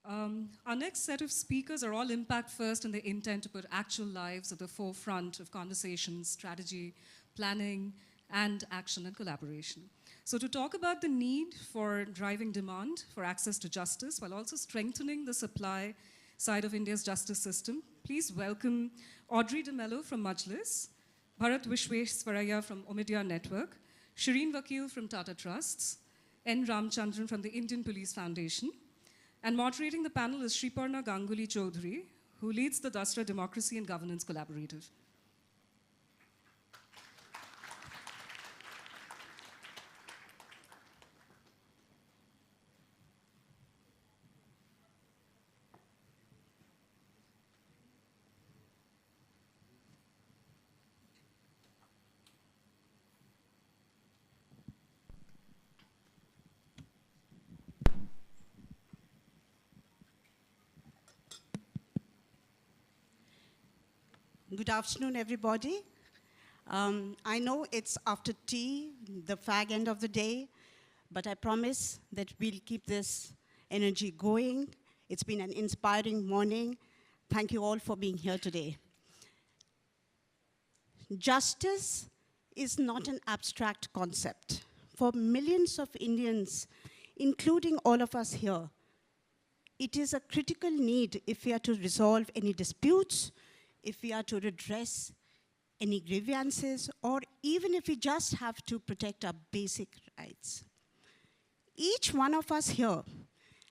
Our next set of speakers are all impact first in the intent to put actual lives at the forefront of conversations, strategy, planning, and action and collaboration. So to talk about the need for driving demand for access to justice while also strengthening the supply side of India's justice system, please welcome Audrey from Majlis, Bharath Visweswariah from Omidyar Network, Shireen Vakil from Tata Trusts, N. Ramachandran from the Indian Police Foundation, and moderating the panel is Sriparna Ganguly Chaudhary, who leads the Dasra Democracy and Governance Collaborative. Good afternoon, everybody. I know it's after tea, the fag end of the day, but I promise that we'll keep this energy going. It's been an inspiring morning. Thank you all for being here today. Justice is not an abstract concept. For millions of Indians, including all of us here, it is a critical need if we are to resolve any disputes, if we are to redress any grievances, or even if we just have to protect our basic rights. Each one of us here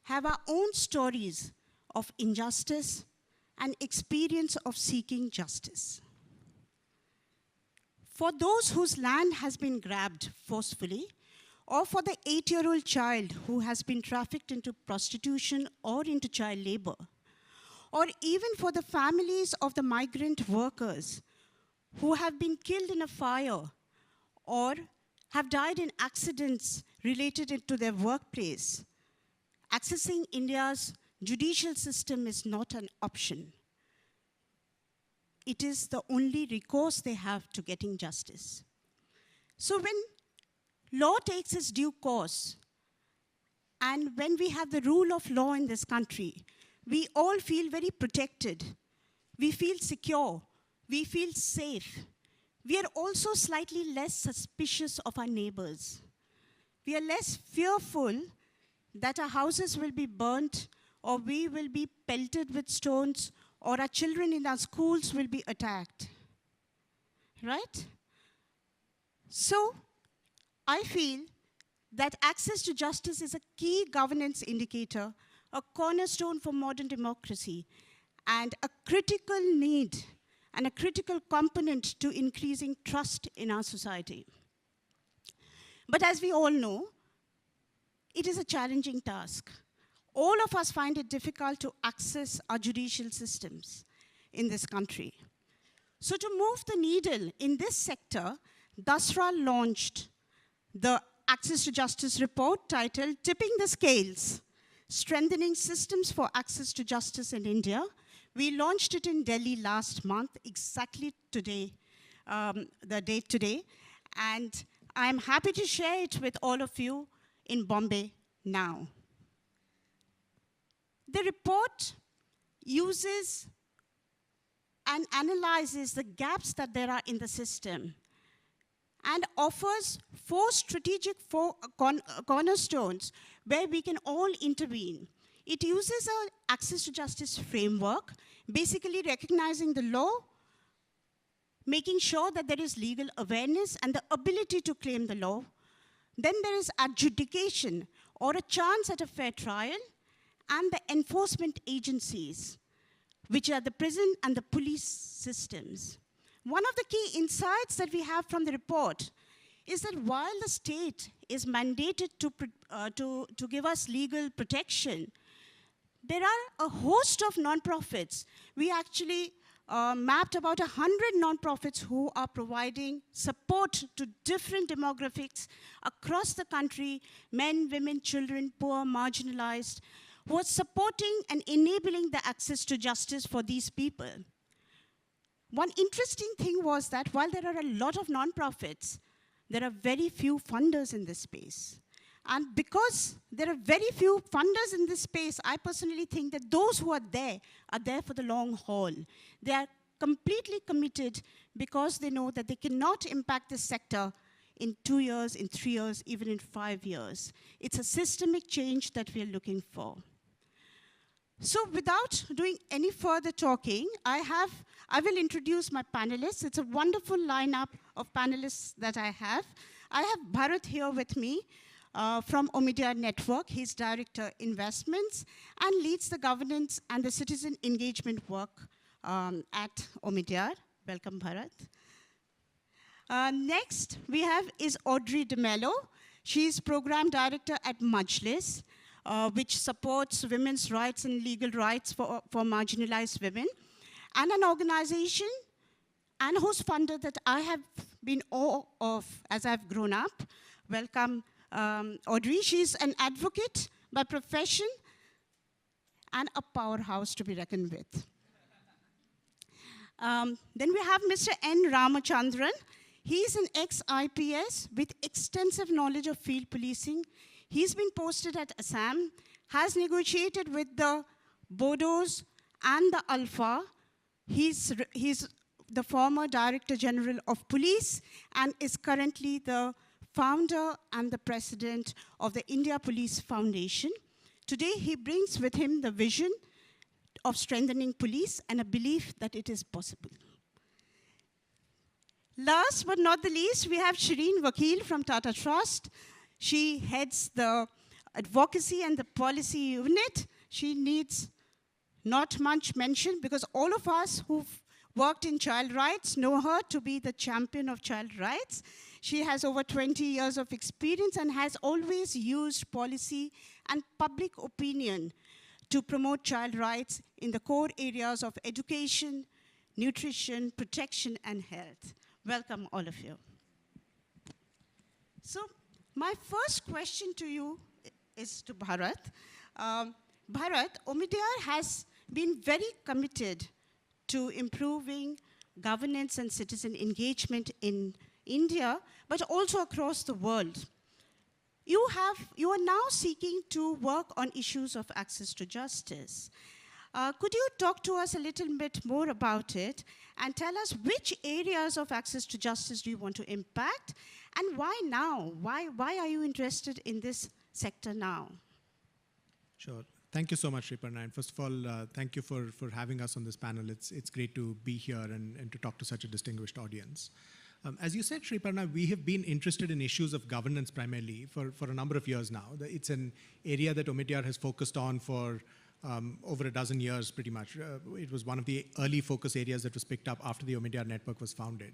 have our own stories of injustice and experience of seeking justice. For those whose land has been grabbed forcefully, or for the 8-year-old child who has been trafficked into prostitution or into child labor, or even for the families of the migrant workers who have been killed in a fire or have died in accidents related to their workplace, accessing India's judicial system is not an option. It is the only recourse they have to getting justice. So when law takes its due course, and when we have the rule of law in this country, we all feel very protected. We feel secure. We feel safe. We are also slightly less suspicious of our neighbors. We are less fearful that our houses will be burnt, or we will be pelted with stones, or our children in our schools will be attacked. Right? So, I feel that access to justice is a key governance indicator, a cornerstone for modern democracy, and a critical need and a critical component to increasing trust in our society. But as we all know, it is a challenging task. All of us find it difficult to access our judicial systems in this country. So to move the needle in this sector, Dasra launched the Access to Justice report titled Tipping the Scales, Strengthening Systems for Access to Justice in India. We launched it in Delhi last month, exactly today, the date today. And I'm happy to share it with all of you in Bombay now. The report uses and analyzes the gaps that there are in the system and offers 4 strategic cornerstones where we can all intervene. It uses an access to justice framework, basically recognizing the law, making sure that there is legal awareness and the ability to claim the law. Then there is adjudication, or a chance at a fair trial, and the enforcement agencies, which are the prison and the police systems. One of the key insights that we have from the report is that while the state is mandated to give us legal protection, there are a host of nonprofits. We actually mapped about 100 nonprofits who are providing support to different demographics across the country, men, women, children, poor, marginalized, who are supporting and enabling the access to justice for these people. One interesting thing was that while there are a lot of nonprofits, there are very few funders in this space. And because there are very few funders in this space, I personally think that those who are there for the long haul. They are completely committed because they know that they cannot impact this sector in 2 years, in 3 years, even in 5 years. It's a systemic change that we are looking for. So without doing any further talking, I will introduce my panelists. It's a wonderful lineup of panelists that I have. I have Bharath here with me from Omidyar Network. He's Director Investments and leads the governance and the citizen engagement work at Omidyar. Welcome, Bharath. Next we have is Audrey DeMello. She's Program Director at Majlis, which supports women's rights and legal rights for marginalized women, and an organization and whose funder that I have been awe of as I've grown up. Welcome, Audrey. She's an advocate by profession and a powerhouse to be reckoned with. Then we have Mr. N. Ramachandran. He's an ex-IPS with extensive knowledge of field policing. He's been posted at Assam, has negotiated with the Bodos and the Alpha. He's the former Director General of Police and is currently the founder and the president of the India Police Foundation. Today, he brings with him the vision of strengthening police and a belief that it is possible. Last but not the least, we have Shireen Vakil from Tata Trust. She heads the advocacy and the policy unit. She needs not much mention because all of us who've worked in child rights know her to be the champion of child rights. She has over 20 years of experience and has always used policy and public opinion to promote child rights in the core areas of education, nutrition, protection, and health. Welcome, all of you. So, my first question to you is to Bharath. Bharath, Omidyar has been very committed to improving governance and citizen engagement in India, but also across the world. You are now seeking to work on issues of access to justice. Could you talk to us a little bit more about it and tell us which areas of access to justice do you want to impact and why now? Why are you interested in this sector now? Sure. Thank you so much, Sriparna. And first of all, thank you for having us on this panel. It's great to be here and to talk to such a distinguished audience. As you said, Sriparna, we have been interested in issues of governance primarily for a number of years now. It's an area that Omidyar has focused on for over a dozen years, pretty much. It was one of the early focus areas that was picked up after the Omidyar network was founded.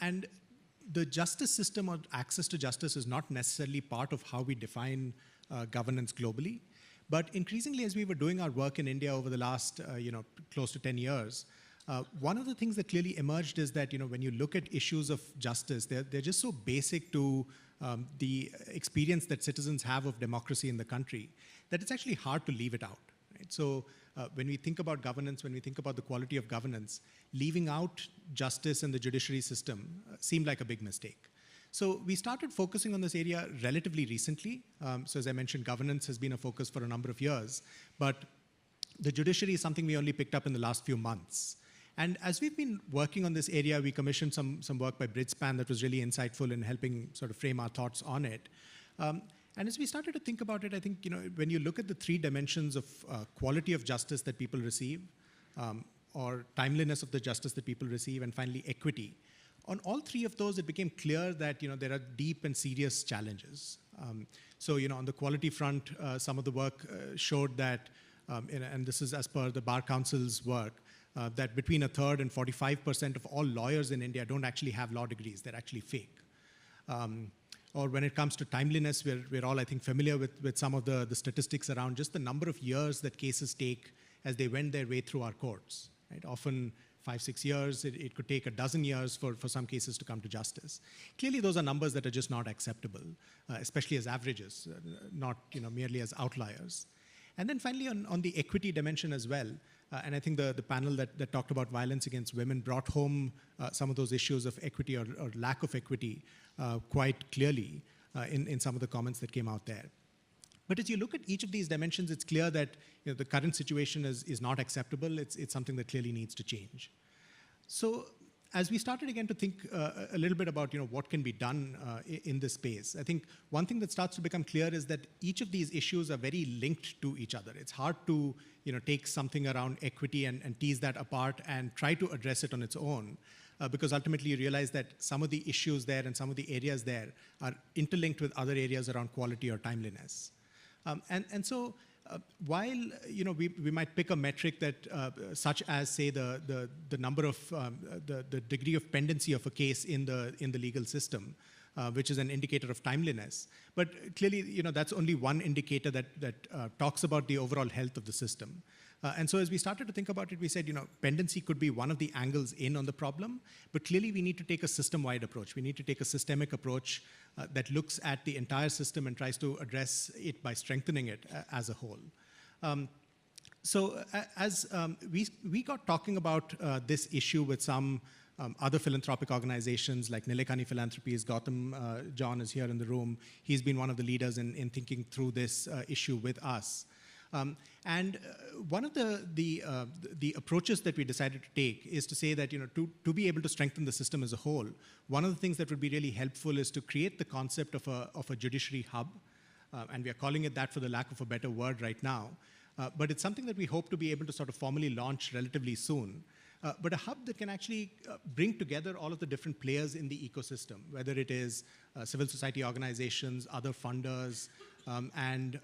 And the justice system or access to justice is not necessarily part of how we define governance globally. But increasingly, as we were doing our work in India over the last, close to 10 years, one of the things that clearly emerged is that, when you look at issues of justice, they're just so basic to the experience that citizens have of democracy in the country that it's actually hard to leave it out. Right? So when we think about governance, when we think about the quality of governance, leaving out justice and the judiciary system seemed like a big mistake. So we started focusing on this area relatively recently. So as I mentioned, governance has been a focus for a number of years, but the judiciary is something we only picked up in the last few months. And as we've been working on this area, we commissioned some work by Bridgespan that was really insightful in helping sort of frame our thoughts on it. And as we started to think about it, I think, when you look at the 3 dimensions of quality of justice that people receive, or timeliness of the justice that people receive, and finally equity, on all 3 of those, it became clear that, there are deep and serious challenges. So, on the quality front, some of the work showed that, and this is as per the Bar Council's work, that between 1/3 and 45% of all lawyers in India don't actually have law degrees. They're actually fake. Or when it comes to timeliness, we're all, I think, familiar with some of the statistics around just the number of years that cases take as they wend their way through our courts. Right? Often 5-6 years, it could take a dozen years for some cases to come to justice. Clearly, those are numbers that are just not acceptable, especially as averages, not merely as outliers. And then finally, on the equity dimension as well, and I think the panel that talked about violence against women brought home some of those issues of equity or lack of equity quite clearly. in some of the comments that came out there. But as you look at each of these dimensions, it's clear that the current situation is not acceptable. It's something that clearly needs to change. So as we started again to think a little bit about what can be done in this space, I think one thing that starts to become clear is that each of these issues are very linked to each other. It's hard to take something around equity and tease that apart and try to address it on its own. Because ultimately you realize that some of the issues there and some of the areas there are interlinked with other areas around quality or timeliness. So while we might pick a metric that such as say the number of the degree of pendency of a case in the legal system, which is an indicator of timeliness, but clearly that's only one indicator that talks about the overall health of the system. And so as we started to think about it, we said, pendency could be one of the angles in on the problem, but clearly we need to take a system-wide approach. We need to take a systemic approach that looks at the entire system and tries to address it by strengthening it as a whole. As we got talking about this issue with some other philanthropic organizations like Nilekani Philanthropies. Gautam John is here in the room. He's been one of the leaders in thinking through this issue with us. One of the approaches that we decided to take is to say that to be able to strengthen the system as a whole, one of the things that would be really helpful is to create the concept of a judiciary hub, and we are calling it that for the lack of a better word right now. But it's something that we hope to be able to sort of formally launch relatively soon. But a hub that can actually bring together all of the different players in the ecosystem, whether it is civil society organizations, other funders, and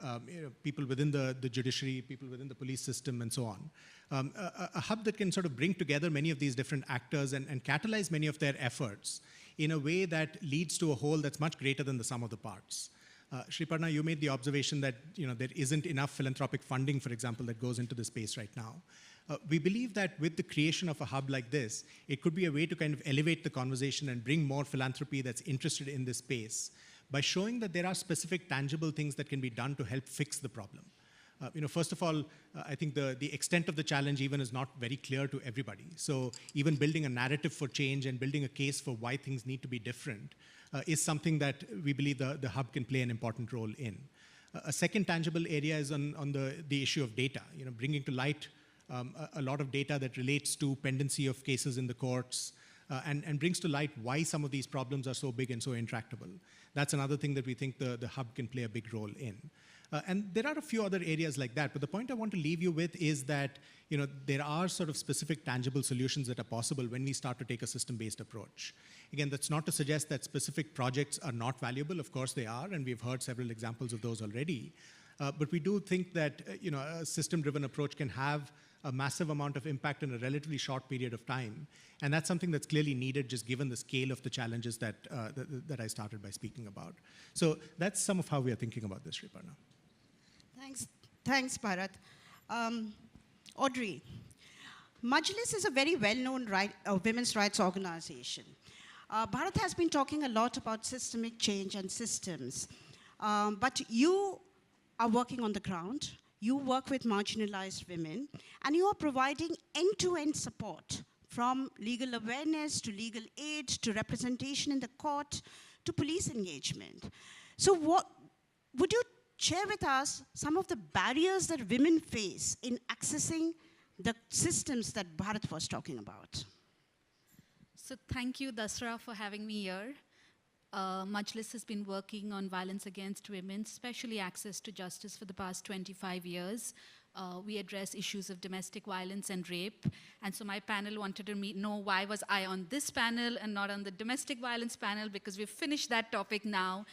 people within the judiciary, people within the police system, and so on. A hub that can sort of bring together many of these different actors and catalyze many of their efforts in a way that leads to a whole that's much greater than the sum of the parts. Sriparna, you made the observation that there isn't enough philanthropic funding, for example, that goes into the space right now. We believe that with the creation of a hub like this, it could be a way to kind of elevate the conversation and bring more philanthropy that's interested in this space by showing that there are specific tangible things that can be done to help fix the problem. First of all, I think the extent of the challenge even is not very clear to everybody. So even building a narrative for change and building a case for why things need to be different is something that we believe the hub can play an important role in. A second tangible area is on the issue of data, bringing to light a lot of data that relates to pendency of cases in the courts and brings to light why some of these problems are so big and so intractable. That's another thing that we think the hub can play a big role in. And there are a few other areas like that, but the point I want to leave you with is that there are sort of specific tangible solutions that are possible when we start to take a system-based approach. Again, that's not to suggest that specific projects are not valuable. Of course they are, and we've heard several examples of those already. But we do think that a system-driven approach can have a massive amount of impact in a relatively short period of time. And that's something that's clearly needed just given the scale of the challenges that I started by speaking about. So that's some of how we are thinking about this, Sriparna. Thanks, Bharath. Audrey, Majlis is a very well-known women's rights organization. Bharath has been talking a lot about systemic change and systems, but you are working on the ground. You work with marginalized women, and you are providing end-to-end support from legal awareness to legal aid to representation in the court to police engagement. So would you share with us some of the barriers that women face in accessing the systems that Bharath was talking about? So thank you, Dasra, for having me here. Majlis has been working on violence against women, especially access to justice, for the past 25 years. We address issues of domestic violence and rape. And so my panel wanted to know why was I on this panel and not on the domestic violence panel, because we've finished that topic now.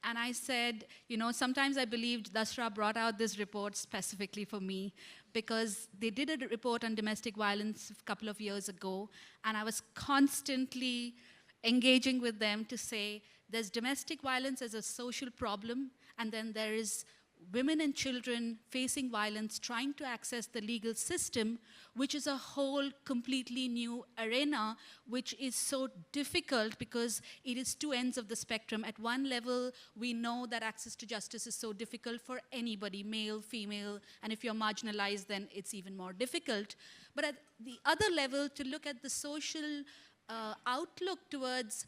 And I said, sometimes I believed Dasra brought out this report specifically for me because they did a report on domestic violence a couple of years ago, and I was constantly engaging with them to say there's domestic violence as a social problem, and then there is women and children facing violence trying to access the legal system, which is a whole completely new arena, which is so difficult because it is two ends of the spectrum. At one level, we know that access to justice is so difficult for anybody, male, female, and if you're marginalized, then it's even more difficult. But at the other level, to look at the social outlook towards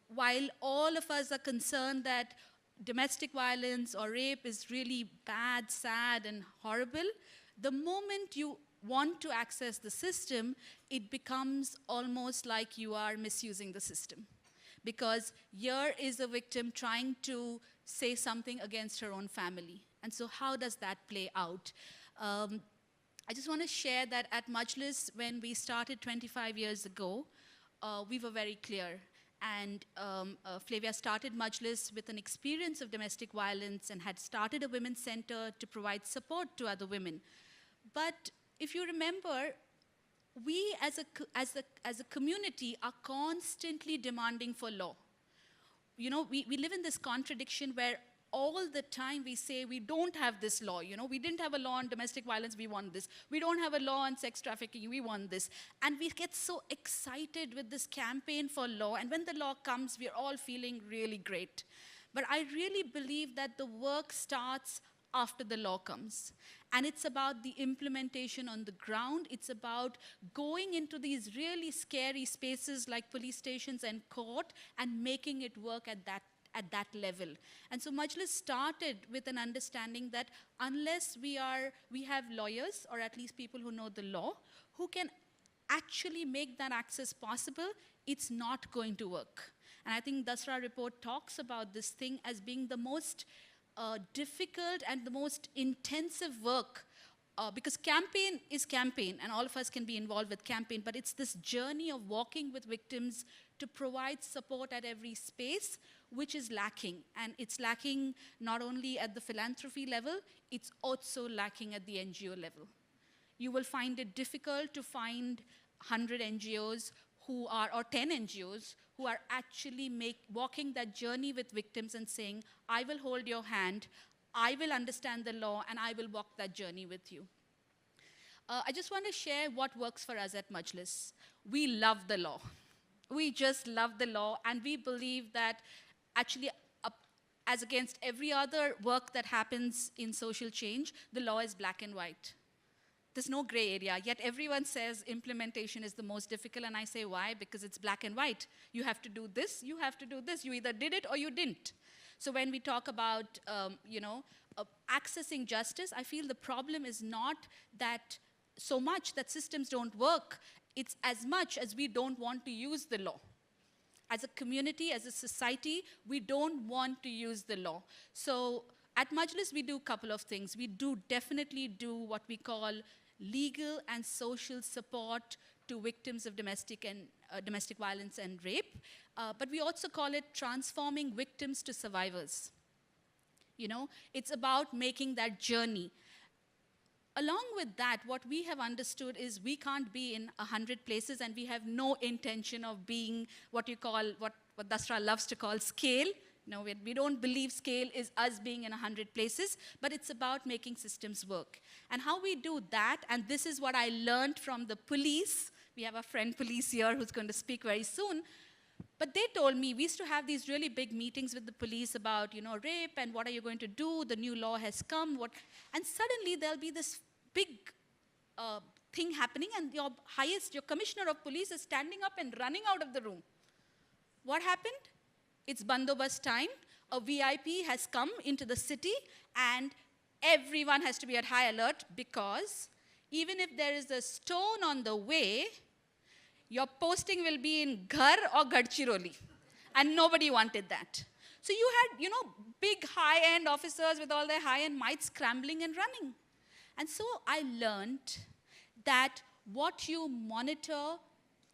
while all of us are concerned that domestic violence or rape is really bad, sad, and horrible, the moment you want to access the system, it becomes almost like you are misusing the system. Because here is a victim trying to say something against her own family. And so how does that play out? I just want to share that at Majlis, when we started 25 years ago, we were very clear. And Flavia started Majlis with an experience of domestic violence and had started a women's center to provide support to other women. But if you remember, we as a community are constantly demanding for law. You know, we live in this contradiction where all the time we say we don't have this law. You know, we didn't have a law on domestic violence, we want this. We don't have a law on sex trafficking, we want this. And we get so excited with this campaign for law, and when the law comes, we're all feeling really great. But I really believe that the work starts after the law comes. And it's about the implementation on the ground. It's about going into these really scary spaces like police stations and court and making it work at that level. And so Majlis started with an understanding that unless we have lawyers, or at least people who know the law, who can actually make that access possible, it's not going to work. And I think Dasra report talks about this thing as being the most difficult and the most intensive work, because campaign is campaign, and all of us can be involved with campaign, but it's this journey of walking with victims to provide support at every space, which is lacking. And it's lacking not only at the philanthropy level, it's also lacking at the NGO level. You will find it difficult to find 100 NGOs who are, or 10 NGOs, who are actually walking that journey with victims and saying, I will hold your hand, I will understand the law, and I will walk that journey with you. I just want to share what works for us at Majlis. We love the law. We just love the law, and we believe that actually, as against every other work that happens in social change, the law is black and white. There's no gray area, yet everyone says implementation is the most difficult, and I say why? Because it's black and white. You have to do this, you have to do this. You either did it or you didn't. So when we talk about, accessing justice, I feel the problem is not that so much that systems don't work. It's as much as we don't want to use the law. As a community, as a society, we don't want to use the law. So at Majlis, we do a couple of things. We definitely do what we call legal and social support to victims of domestic violence and rape. But we also call it transforming victims to survivors. You know, it's about making that journey. Along with that, what we have understood is we can't be in 100 places, and we have no intention of being what you call, what Dasra loves to call scale. No, we don't believe scale is us being in 100 places, but it's about making systems work. And how we do that, and this is what I learned from the police. We have a friend police here who's going to speak very soon. But they told me, we used to have these really big meetings with the police about, rape, and what are you going to do? The new law has come. And suddenly there'll be this big thing happening, and your commissioner of police is standing up and running out of the room. What happened? It's bandobast time. A VIP has come into the city, and everyone has to be at high alert, because even if there is a stone on the way, your posting will be in Ghar or Gadchiroli. And nobody wanted that. So you had, big high-end officers with all their high-end might scrambling and running. And so I learned that what you monitor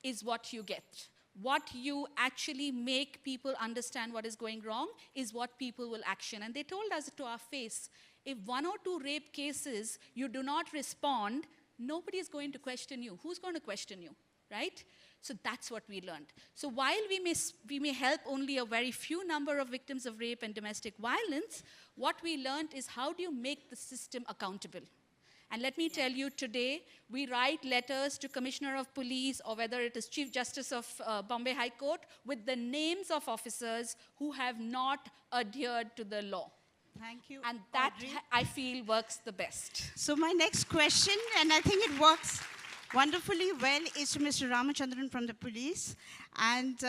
is what you get. What you actually make people understand what is going wrong is what people will action. And they told us to our face, if 1 or 2 rape cases you do not respond, nobody is going to question you. Who's going to question you, right? So that's what we learned. So while we may help only a very few number of victims of rape and domestic violence, what we learned is how do you make the system accountable? And let me tell you, today, we write letters to Commissioner of Police, or whether it is Chief Justice of Bombay High Court, with the names of officers who have not adhered to the law. Thank you, And that, Audrey. I feel, works the best. So my next question, and I think it works wonderfully well, is to Mr. Ramachandran from the police. And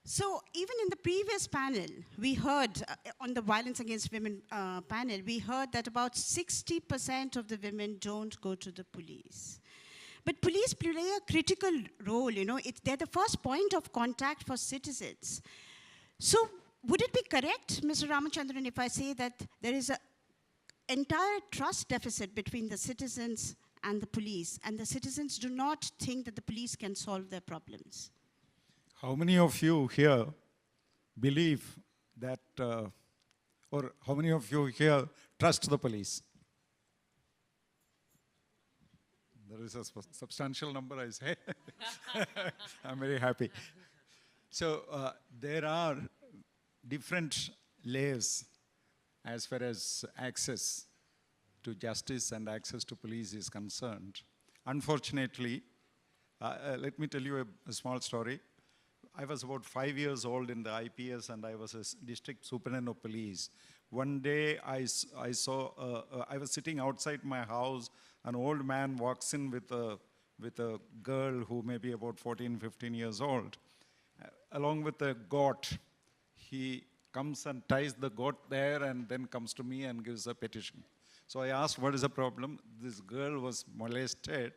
So even in the previous panel, we heard, on the violence against women panel, we heard that about 60% of the women don't go to the police. But police play a critical role, you know, they're the first point of contact for citizens. So would it be correct, Mr. Ramachandran, if I say that there is an entire trust deficit between the citizens and the police, and the citizens do not think that the police can solve their problems? How many of you here believe that, or how many of you here trust the police? There is a substantial number, I say. I'm very happy. So there are different layers as far as access to justice and access to police is concerned. Unfortunately, let me tell you a small story. I was about 5 years old in the IPS, and I was a district superintendent of police. One day I was sitting outside my house. An old man walks in with a girl who may be about 14, 15 years old. Along with a goat, he comes and ties the goat there and then comes to me and gives a petition. So I asked, what is the problem? This girl was molested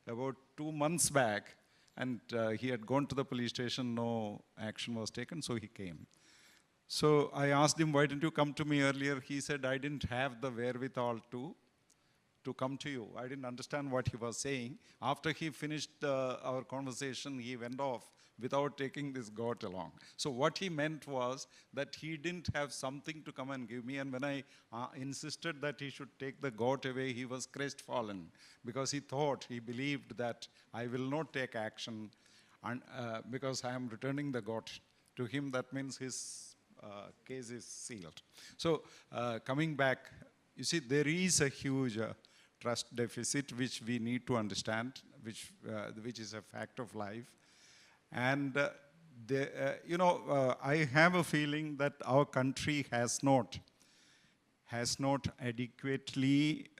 about 2 months back, and he had gone to the police station, no action was taken, so he came. So I asked him, why didn't you come to me earlier? He said, I didn't have the wherewithal to come to you. I didn't understand what he was saying. After he finished our conversation, he went off without taking this goat along. So what he meant was that he didn't have something to come and give me, and when I insisted that he should take the goat away, he was crestfallen, because he believed that I will not take action because I am returning the goat. To him, that means his case is sealed. So coming back, you see, there is a huge trust deficit which we need to understand, which is a fact of life. And I have a feeling that our country has not adequately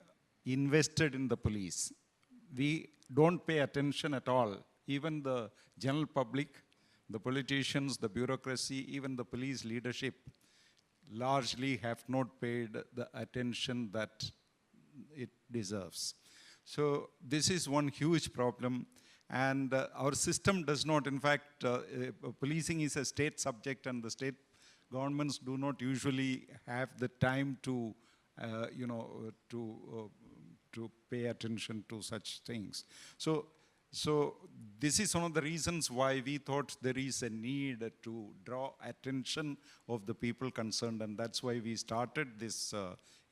invested in the police. We don't pay attention at all. Even the general public, the politicians, the bureaucracy, even the police leadership largely have not paid the attention that it deserves. So this is one huge problem. And our system does not, in fact, policing is a state subject, and the state governments do not usually have the time to, to pay attention to such things. So this is one of the reasons why we thought there is a need to draw attention of the people concerned, and that's why we started this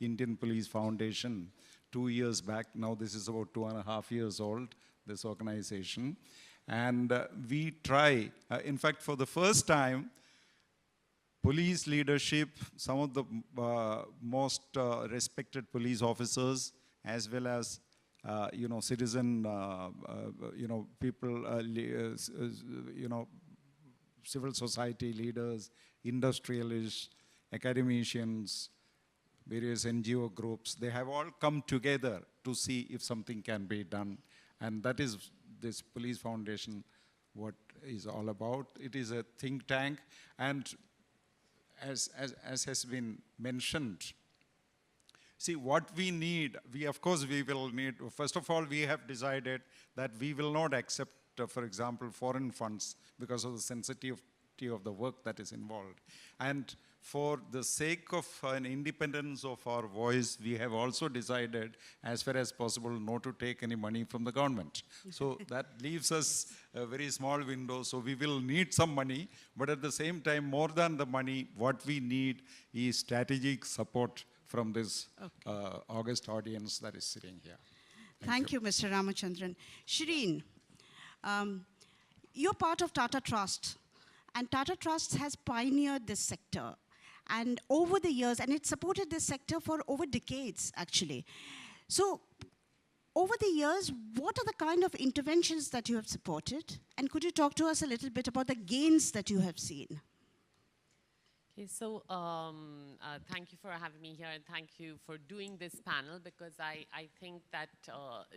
Indian Police Foundation 2 years back. Now this is about 2.5 years old, this organization. And we try, in fact, for the first time, police leadership, some of the most respected police officers, as well as citizen, people, civil society leaders, industrialists, academicians, various NGO groups, they have all come together to see if something can be done. And that is this Police Foundation, what is all about. It is a think tank, and as has been mentioned, see, what we need, of course we will need, first of all, we have decided that we will not accept, for example, foreign funds because of the sensitivity of the work that is involved. And for the sake of an independence of our voice, we have also decided, as far as possible, not to take any money from the government. So that leaves us a very small window. So we will need some money, but at the same time, more than the money, what we need is strategic support from this august audience that is sitting here. Thank you, Mr. Ramachandran. Shireen, you're part of Tata Trust, and Tata Trust has pioneered this sector. And over the years, and it supported this sector for over decades, actually. So over the years, what are the kind of interventions that you have supported? And could you talk to us a little bit about the gains that you have seen? Okay, so thank you for having me here, and thank you for doing this panel, because I think that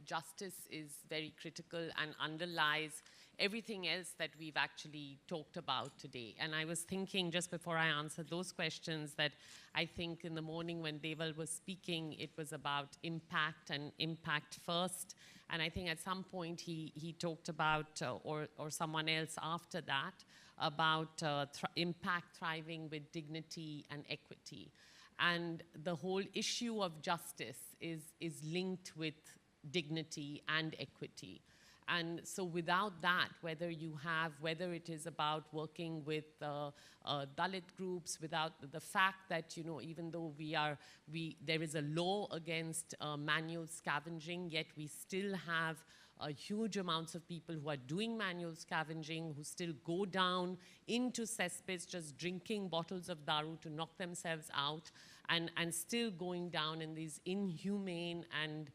justice is very critical and underlies everything else that we've actually talked about today. And I was thinking just before I answered those questions that I think in the morning when Deval was speaking, it was about impact and impact first. And I think at some point he talked about, or someone else after that, about impact thriving with dignity and equity. And the whole issue of justice is linked with dignity and equity. And so without that, whether it is about working with Dalit groups, without the fact that, even though there is a law against manual scavenging, yet we still have huge amounts of people who are doing manual scavenging, who still go down into cesspits just drinking bottles of daru to knock themselves out, and still going down in these inhumane and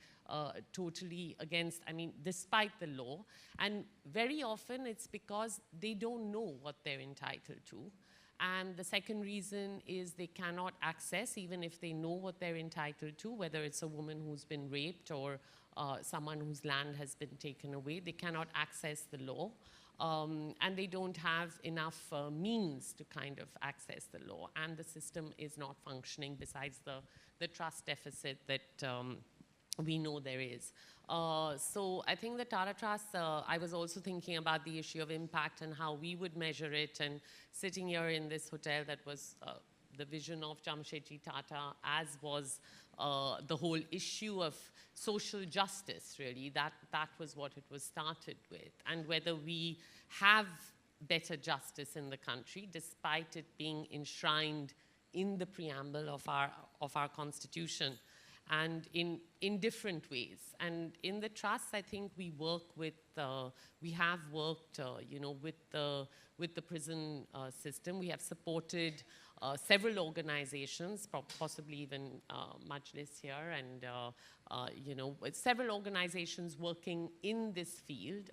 totally against, despite the law. And very often it's because they don't know what they're entitled to. And the second reason is they cannot access, even if they know what they're entitled to, whether it's a woman who's been raped or someone whose land has been taken away, they cannot access the law. And they don't have enough means to kind of access the law. And the system is not functioning, besides the trust deficit that we know there is. So I think the Tata Trusts, I was also thinking about the issue of impact and how we would measure it. And sitting here in this hotel, that was the vision of Jamshedji Tata, as was the whole issue of social justice, really. That was what it was started with. And whether we have better justice in the country, despite it being enshrined in the preamble of our constitution, and in different ways. And in the trust, I think we work with, we have worked, with the prison system. We have supported several organizations, possibly even Majlis here, and with several organizations working in this field,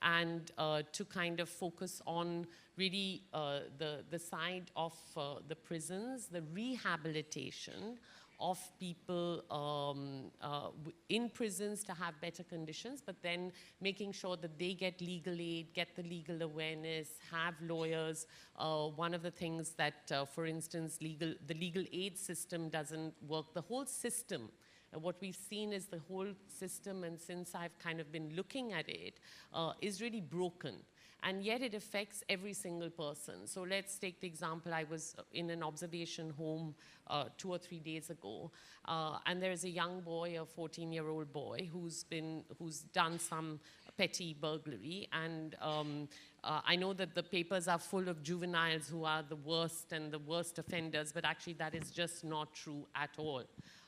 and to kind of focus on really the side of the prisons, the rehabilitation of people in prisons to have better conditions, but then making sure that they get legal aid, get the legal awareness, have lawyers. One of the things that, for instance, the legal aid system doesn't work. The whole system, what we've seen is the whole system, and since I've kind of been looking at it, is really broken. And yet it affects every single person. So let's take the example, I was in an observation home 2 or 3 days ago, and there's a young boy, a 14-year-old boy, who's done some petty burglary. And I know that the papers are full of juveniles who are the worst and the worst offenders, but actually that is just not true at all.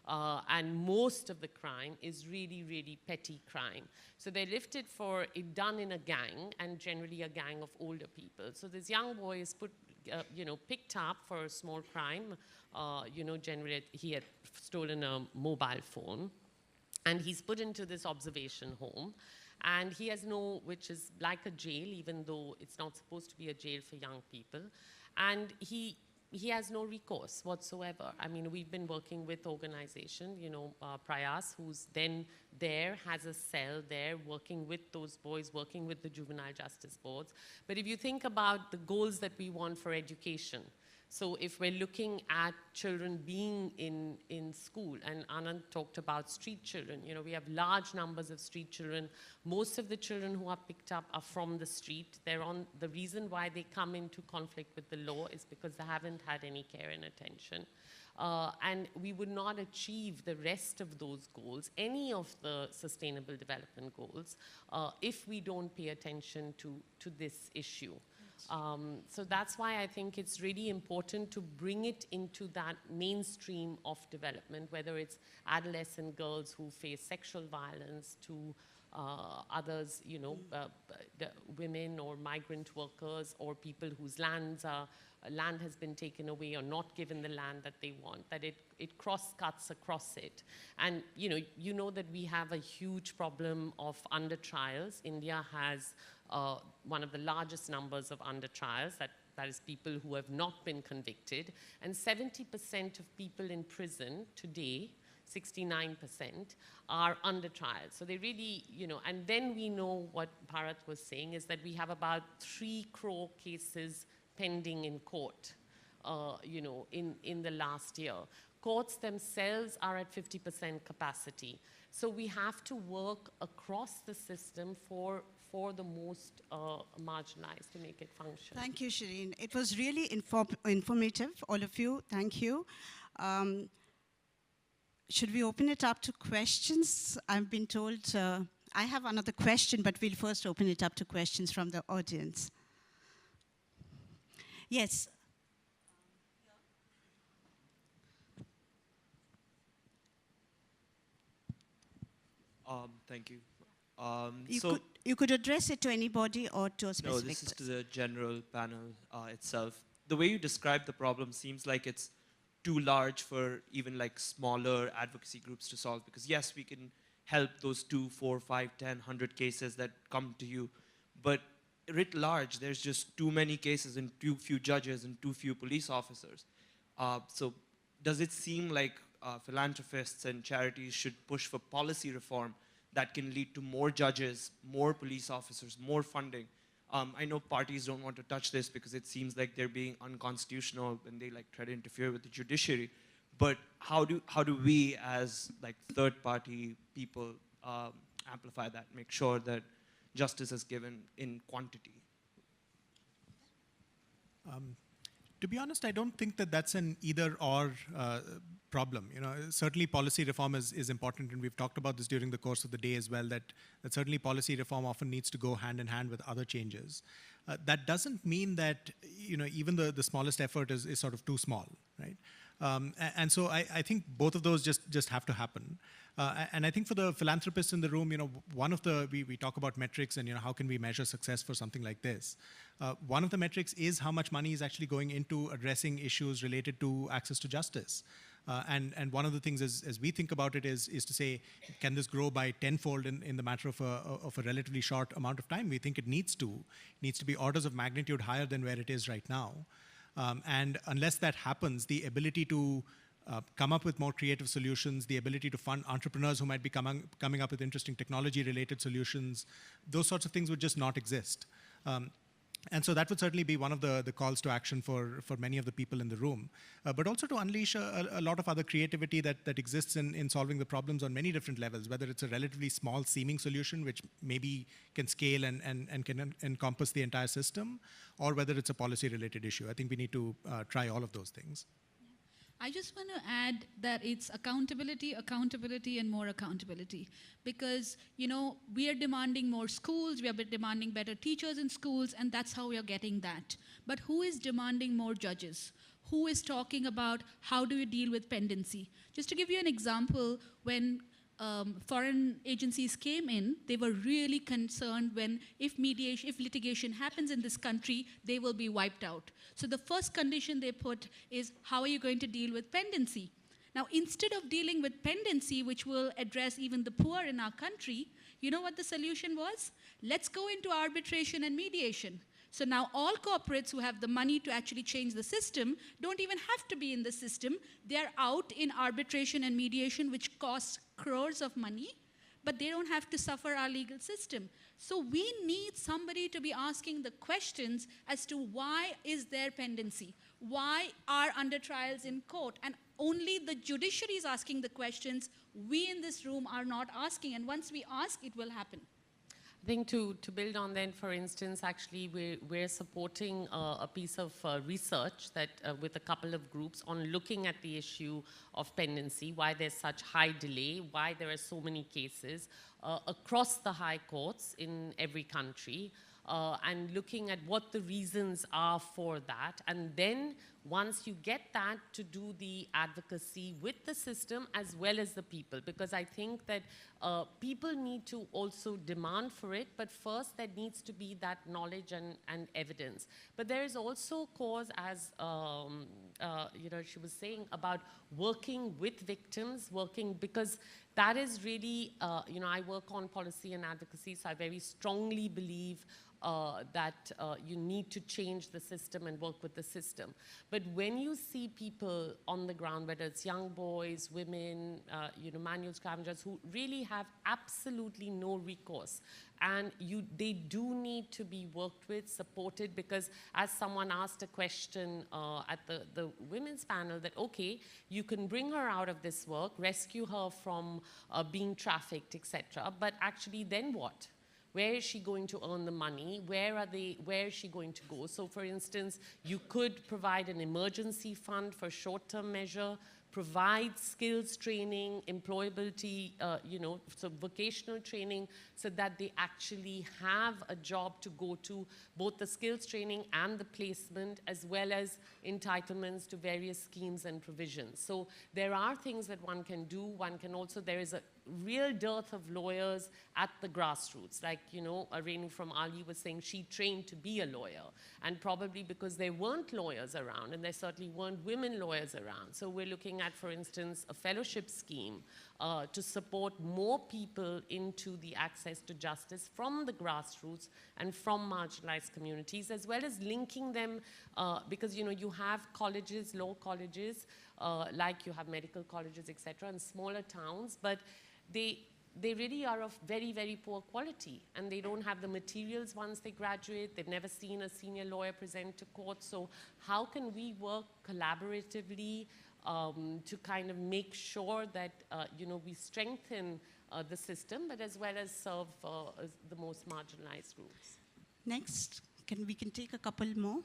And most of the crime is really, really petty crime. So they're lifted for it done in a gang, and generally a gang of older people. So this young boy is picked up for a small crime. Generally he had stolen a mobile phone, and he's put into this observation home. And he has which is like a jail, even though it's not supposed to be a jail for young people. And he has no recourse whatsoever. I mean, we've been working with organization, Prayas, who's then there, has a cell there, working with those boys, working with the juvenile justice boards. But if you think about the goals that we want for education, so if we're looking at children being in school, and Anand talked about street children, we have large numbers of street children. Most of the children who are picked up are from the street. The reason why they come into conflict with the law is because they haven't had any care and attention. And we would not achieve the rest of those goals, any of the sustainable development goals, if we don't pay attention to this issue. So that's why I think it's really important to bring it into that mainstream of development, whether it's adolescent girls who face sexual violence, to others, the women or migrant workers, or people whose land has been taken away or not given the land that they want, that it cross-cuts across it. And you know that we have a huge problem of under trials. India has one of the largest numbers of under trials, that that is people who have not been convicted, and 70% of people in prison today, 69%, are under trial. So they really, and then we know what Bharath was saying is that we have about 3 crore cases pending in court, in the last year. Courts themselves are at 50% capacity. So we have to work across the system for the most marginalized to make it function. Thank you, Shireen. It was really informative, all of you. Thank you. Should we open it up to questions? I've been told I have another question, but we'll first open it up to questions from the audience. Yes. Thank you. You could address it to anybody or to a specific No, this is to person. the general panel itself. The way you describe the problem seems like it's too large for even like smaller advocacy groups to solve, because yes, we can help those 2, 4, 5, 10, 100 cases that come to you, but writ large, there's just too many cases and too few judges and too few police officers. So does it seem like philanthropists and charities should push for policy reform that can lead to more judges, more police officers, more funding? I know parties don't want to touch this because it seems like they're being unconstitutional when they like try to interfere with the judiciary. But how do we as like third-party people amplify that, make sure that justice is given in quantity? To be honest, I don't think that that's an either-or problem. Certainly policy reform is important, and we've talked about this during the course of the day as well, that certainly policy reform often needs to go hand in hand with other changes. That doesn't mean that even the smallest effort is sort of too small, right? And so I think both of those just have to happen. And I think for the philanthropists in the room, one of the, we talk about metrics and how can we measure success for something like this. One of the metrics is how much money is actually going into addressing issues related to access to justice. And one of the things as we think about it is to say, can this grow by tenfold in the matter of a relatively short amount of time? We think it needs to be orders of magnitude higher than where it is right now. And unless that happens, the ability to come up with more creative solutions, the ability to fund entrepreneurs who might be coming up with interesting technology-related solutions, those sorts of things would just not exist. And so that would certainly be one of the calls to action for many of the people in the room. But also to unleash a lot of other creativity that exists in solving the problems on many different levels, whether it's a relatively small seeming solution, which maybe can scale and can encompass the entire system, or whether it's a policy-related issue. I think we need to try all of those things. I just want to add that it's accountability, accountability, and more accountability. Because, we are demanding more schools, we are demanding better teachers in schools, and that's how we are getting that. But who is demanding more judges? Who is talking about how do we deal with pendency? Just to give you an example, when foreign agencies came in, they were really concerned if litigation happens in this country, they will be wiped out. So the first condition they put is, how are you going to deal with pendency? Now, instead of dealing with pendency, which will address even the poor in our country, you know what the solution was? Let's go into arbitration and mediation. So now all corporates who have the money to actually change the system don't even have to be in the system. They're out in arbitration and mediation, which costs crores of money, but they don't have to suffer our legal system. So we need somebody to be asking the questions as to why is there pendency? Why are under trials in court? And only the judiciary is asking the questions. We in this room are not asking, and once we ask, it will happen. I think to build on then, for instance, actually we're supporting a piece of research that with a couple of groups on looking at the issue of pendency, why there's such high delay, why there are so many cases across the high courts in every country, and looking at what the reasons are for that. And then once you get that, to do the advocacy with the system as well as the people, because I think that people need to also demand for it, but first there needs to be that knowledge and evidence. But there is also cause, as she was saying, about working with victims, because that is really, I work on policy and advocacy, so I very strongly believe that you need to change the system and work with the system. But when you see people on the ground, whether it's young boys, women, manual scavengers who really have absolutely no recourse, and they do need to be worked with, supported, because as someone asked a question at the women's panel, that okay, you can bring her out of this work, rescue her from being trafficked, etc. But actually then what? Where is she going to earn the money? Where is she going to go? So for instance, you could provide an emergency fund for short-term measure, provide skills training, employability, so vocational training, so that they actually have a job to go to, both the skills training and the placement, as well as entitlements to various schemes and provisions. So there are things that one can do. One can also, there is a real dearth of lawyers at the grassroots. Like, Renu from Ali was saying she trained to be a lawyer, and probably because there weren't lawyers around, and there certainly weren't women lawyers around. So we're looking at, for instance, a fellowship scheme to support more people into the access to justice from the grassroots and from marginalized communities, as well as linking them, because you have colleges, law colleges, like you have medical colleges, etc., in smaller towns, but they really are of very, very poor quality, and they don't have the materials once they graduate. They've never seen a senior lawyer present to court. So how can we work collaboratively to kind of make sure that we strengthen the system, but as well as serve the most marginalized groups? Next, we can take a couple more.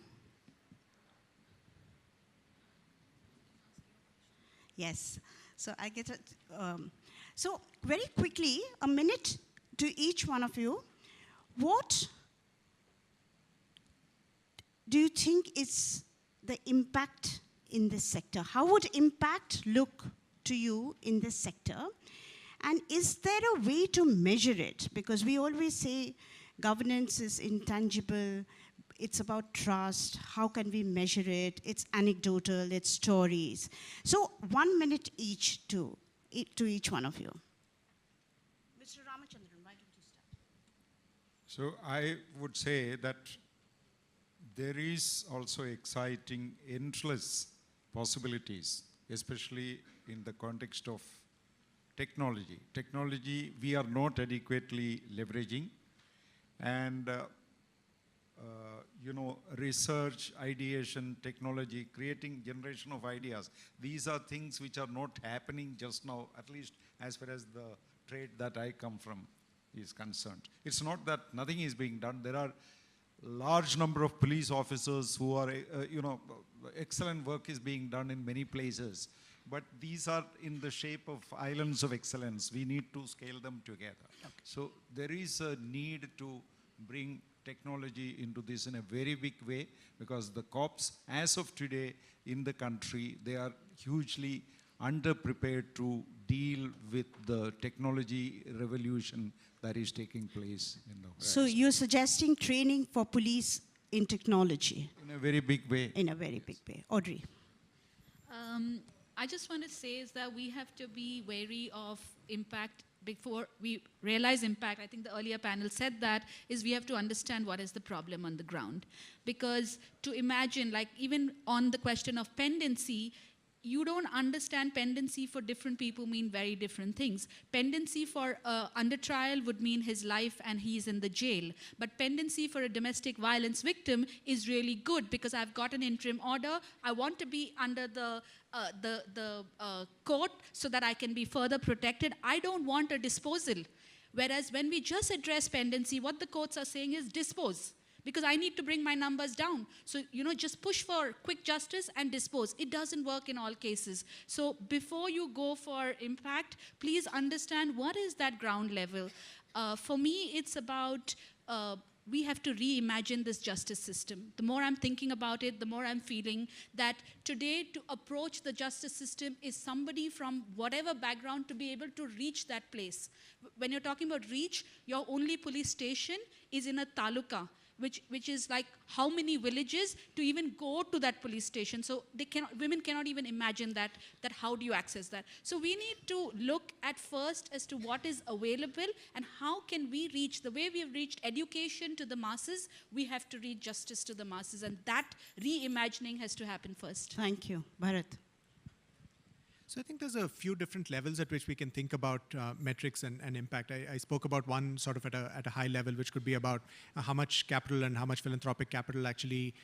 Yes. So I get it. So very quickly, a minute to each one of you. What do you think is the impact in this sector? How would impact look to you in this sector? And is there a way to measure it? Because we always say governance is intangible. It's about trust. How can we measure it? It's anecdotal, it's stories. So 1 minute each to each one of you. Mr. Ramachandran, why don't you start? So I would say that there is also exciting, endless possibilities, especially in the context of technology. Technology we are not adequately leveraging, and research, ideation, technology, creating generation of ideas. These are things which are not happening just now, at least as far as the trade that I come from is concerned. It's not that nothing is being done. There are large number of police officers who are, excellent work is being done in many places. But these are in the shape of islands of excellence. We need to scale them together. Okay. So there is a need to bring technology into this in a very big way, because the cops, as of today in the country, they are hugely underprepared to deal with the technology revolution that is taking place in the world. So you're suggesting training for police in technology? In a very big way. In a very big way. Audrey. I just want to say is that we have to be wary of impact before we realize impact. I think the earlier panel said that, is we have to understand what is the problem on the ground. Because to imagine, like even on the question of pendency, you don't understand pendency for different people mean very different things. Pendency for under trial would mean his life and he's in the jail. But pendency for a domestic violence victim is really good, because I've got an interim order. I want to be under the court so that I can be further protected. I don't want a disposal. Whereas when we just address pendency, what the courts are saying is dispose, because I need to bring my numbers down. So, just push for quick justice and dispose. It doesn't work in all cases. So before you go for impact, please understand what is that ground level. For me, it's about we have to reimagine this justice system. The more I'm thinking about it, the more I'm feeling that today to approach the justice system is somebody from whatever background to be able to reach that place. When you're talking about reach, your only police station is in a taluka, which is like how many villages to even go to that police station. So women cannot even imagine that how do you access that. So we need to look at first as to what is available and how can we reach, the way we have reached education to the masses, we have to reach justice to the masses, and that reimagining has to happen first. Thank you. Bharath. So I think there's a few different levels at which we can think about metrics and impact. I spoke about one sort of at a high level, which could be about how much capital and how much philanthropic capital actually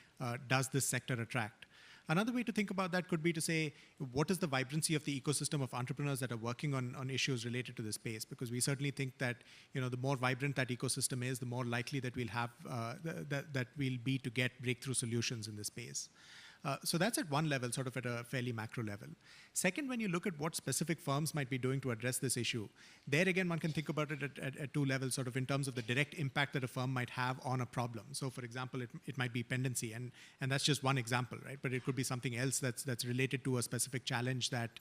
does this sector attract. Another way to think about that could be to say, what is the vibrancy of the ecosystem of entrepreneurs that are working on issues related to this space? Because we certainly think that the more vibrant that ecosystem is, the more likely that we'll have that we'll be to get breakthrough solutions in this space. So that's at one level, sort of at a fairly macro level. Second, when you look at what specific firms might be doing to address this issue, there again, one can think about it at two levels, sort of in terms of the direct impact that a firm might have on a problem. So for example, it might be pendency, and that's just one example, right? But it could be something else that's related to a specific challenge that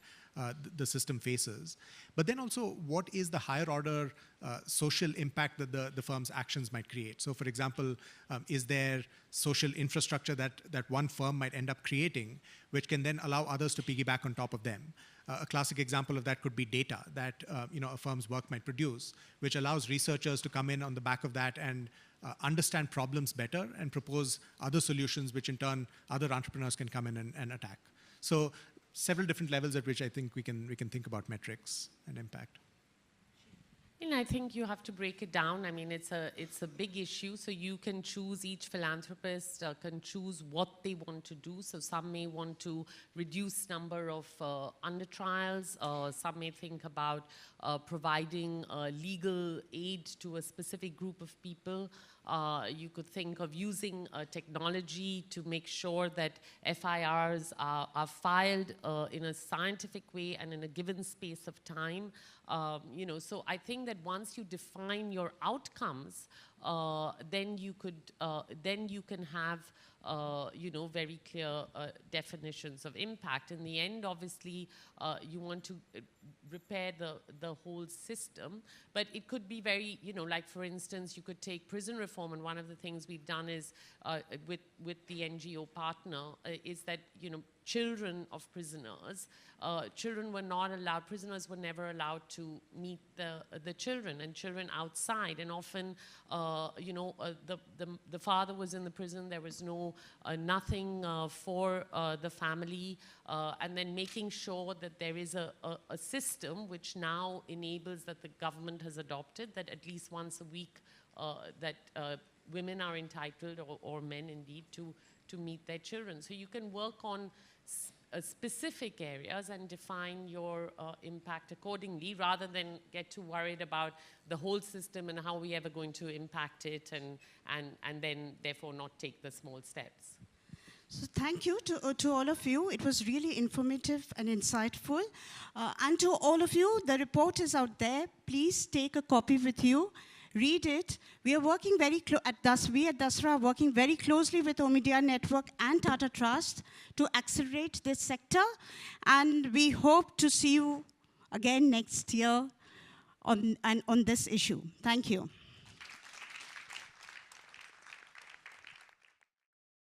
the system faces. But then also, what is the higher order social impact that the firm's actions might create? So for example, is there social infrastructure that one firm might end up creating, which can then allow others to piggyback on top of them? A classic example of that could be data that a firm's work might produce, which allows researchers to come in on the back of that and understand problems better and propose other solutions, which in turn other entrepreneurs can come in and attack. So several different levels at which I think we can think about metrics and impact. And I think you have to break it down. I mean, it's a big issue. So you can choose, each philanthropist can choose what they want to do. So some may want to reduce number of under trials. Some may think about providing legal aid to a specific group of people. You could think of using technology to make sure that FIRs are filed in a scientific way and in a given space of time. So I think that once you define your outcomes, then you can have very clear definitions of impact. In the end, obviously, you want to repair the whole system, but it could be very, like for instance, you could take prison reform, and one of the things we've done is with the NGO partner is that children of prisoners, prisoners were never allowed to meet the children, and children outside, and often the father was in the prison, there was nothing for the family, and then making sure that there is a system which now enables, that the government has adopted, that at least once a week that women are entitled, or men indeed, to meet their children. So you can work on specific areas and define your impact accordingly, rather than get too worried about the whole system and how we're ever going to impact it, and then therefore not take the small steps. So thank you to all of you. It was really informative and insightful. And to all of you, the report is out there. Please take a copy with you. Read it. We are working we at Dasra are working very closely with Omidyar Network and Tata Trust to accelerate this sector. And we hope to see you again next year on this issue. Thank you.